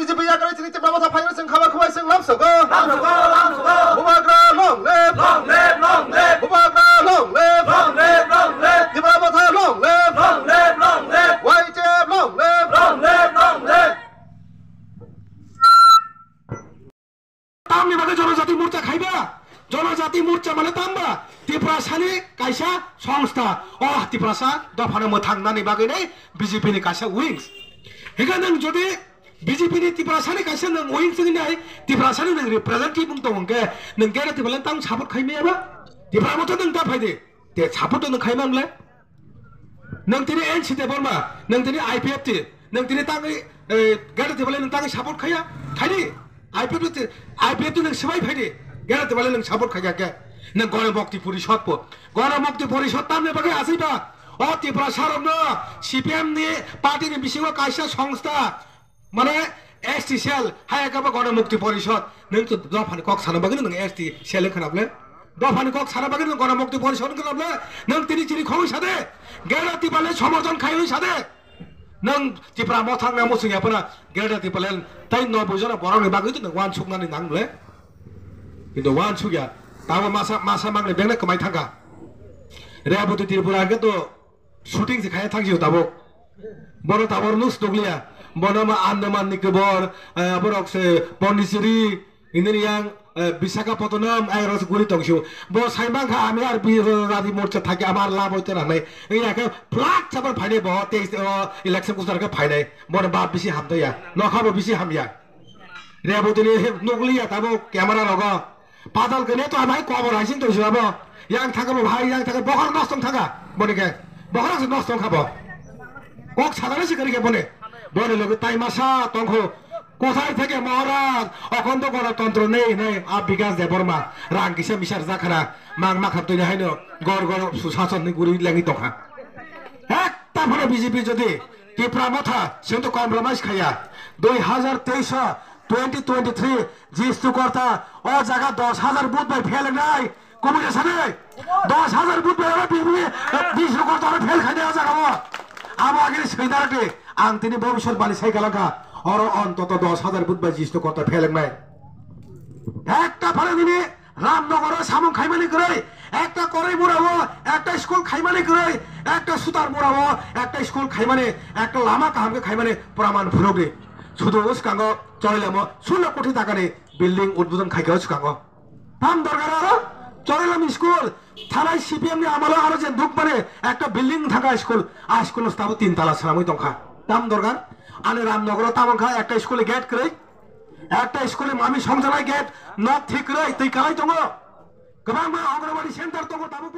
BJP ya kare chini chapra masa phai sing khaba khwai sing lam so ko Bubagra long live Bubagra long live Dibra masa long live YJ long live Tamni bagai জনজাতি মোর্চা খাইবা জনজাতি মোর্চা মানে তামবা ত্রিপুরাসানি কাইসা সংস্থা Tripurasa দফানো মোথাंनानै बागैनै BJP नि काइसा wings हेगा नों जदि BJP नि ত্রিপুরাসানি काइसा नों उइंग्स नि ত্রিপুরাसानि नों रिप्रेजेंटेटिव बुंतो हंके नों गेरा तिबले तां सापोर्ट खाइमेबा ত্রিপুরা मथ नों दा फाइदे ते सापोर्ट नों खाइमामले नों तिनि NC ते बर्मा नों तिनि IPF ते नों तिनि ताङै गेरा तिबले नों ताङै सापोर्ट खाया खालि IPF नों सबाय फाइदे गेरा तिबले नों सापोर्ट खाया के नों गणमुक्ति परिषद पो गणमुक्ति परिषद तामने बागै आसैबा ত্রিপুরা सारनो CPM नि पार्टी नि बिसिङाव काइसा संस्था माने ST सेल हायाकाबा गणमुक्ति परिषद नों त दफानि कक साना बागै नों ST सेल खनाबले दफानि कक साना बागै नों गणमुक्ति परिषद खनाबले नों तिनि तिनि खौ सादे गेरा तिबले समर्थन खाइ सादे नों ত্রিপুরা मथांना मुसुङापना गेरा तिबले तै नबुजना बरंनि बागै त नों वान सुकनानै नांले किन्तु वान सुगिया तामा मासा मांगले बेंना कमाय थांगा रेबुति त्रिपुरा के तो शूटिंग से खाया थांजियो ताबो बनो ताबर नुस दोगलिया बनो मा आन्दामान निकोबर बरक से पन्डिचेरी इंदिनियां विशाखापत्तनम आयरस गुरी तंगसियो बो साइबां खा आमी आर बि रादी मोर्चा थाके आमार लाभ होते नानै याके फ्लाट चाबर फाइने ब 23 इलेक्शन कुसार के फाइने बनो बाप बिसि हामदया नखाबो बिसि हामया रेबुति नि नगलिया ताबो क्यामेरा रग पादल गने तो आमाय कबर हाइसिन तो जाबो yang थाका भाई yang थाका बखर नस्तम थाका बने के बखर से नस्तम खाबो কক সাধারণ শিকারি কে বনে বনে লোক তাই মাসা তংখো কোথায় থেকে মহারাজ অখণ্ড গণতন্ত্র নেই নেই বিকাশ দে বর্মা রাং কিসে মিসার জাখানা মাং মাখাব তৈরি হাইনো গড় গড় সুশাসন নি গুরি লাগি তখা একটা ফলে বিজেপি যদি ত্রিপুরা মথা সে তো কম্প্রোমাইজ খাইয়া 2023 জিস্তু করতা ও জায়গা 10,000 বুথ ভাই ফেল নাই কমিটি সাথে 10,000 বুথ ভাই 20 করতা ফেল খাই দেওয়া যাবে আমাকে সেইদারকে আং তিনি ভবিষ্যৎ বাণী সাইকালাকা আর অন্তত 10,000 বুথ ভাই জিস্তু করতা ফেল নাই একটা ফলে দিনে রামনগর সামং খাইমানি করে একটা করাই মোড়াবো একটা স্কুল খাইমানি করে একটা সুতার মোড়াবো একটা স্কুল খাইমানে একটা লামা কাহামকে খাইমানে প্রমাণ ফুরবে শুধু উসকাঙ্গ চড়াইলাম 16 কোটি টাকা নে বিল্ডিং উদ্বোধন খাইকাও উসকাঙ্গ দাম দরকার আরো চড়াইলাম স্কুল থানায় CPM নি আমলে আরো যে দুঃখ মানে একটা বিল্ডিং থাকা স্কুল স্কুল স্থাপ 3 তলা সারামই দংখা দাম দরকার আনে রামনগর তামখা একটা স্কুলে গেট করে একটা স্কুলে মামি সংজানায় গেট ন ঠিক রে তুই কালাই দङ गोबां मा अंगनवाड़ी सेंटर दङ दाबो